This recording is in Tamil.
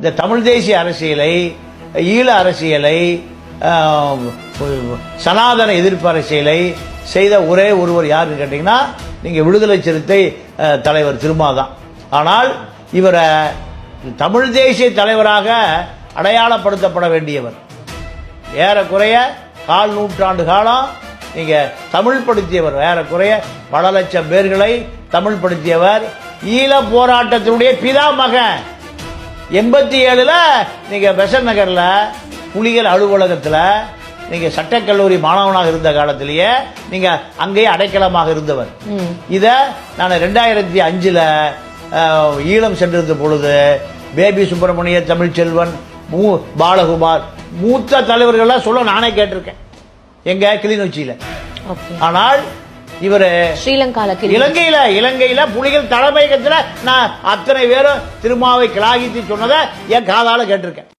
இந்த தமிழ் தேசிய அரசியலை, ஈழ அரசியலை, சனாதன எதிர்ப்பு அரசியலை செய்த ஒரே ஒருவர் யாருன்னு கேட்டீங்கன்னா நீங்க விடுதலை சிறுத்தை தலைவர் திருமாதான். ஆனால் இவரை தமிழ் தேசிய தலைவராக அடையாளப்படுத்தப்பட வேண்டியவர். ஏறக்குறைய 4 நூற்றாண்டு காலம் நீங்க தமிழ் படுத்தியவர். ஏறக்குறைய பல லட்சம் பேர்களை தமிழ் படுத்தியவர். ஈழ போராட்டத்தினுடைய பிதா மகன். 87ல நீங்க பெசன் நகர்ல புலிகள் அலுவலகத்தில் நீங்க சட்டக்கல்லூரி மாணவனாக இருந்த காலத்திலேயே நீங்க அங்கேயே அடைக்கலமாக இருந்தவர். இத நான் 2005ல ஈழம் சென்றிருந்த பொழுது பேபி சுப்பிரமணிய, தமிழ்ச்செல்வன், பாலகுமார் மூத்த தலைவர்கள் சொல்ல நானே கேட்டிருக்கேன் எங்க கிளிநொச்சியில. ஆனால் இவரு இலங்கையில புலிகள் தலைமையகத்தில் நான் அத்தனை பேரும் திருமாவை கிளாகித்து சொன்னதை என் காதால கேட்டிருக்கேன்.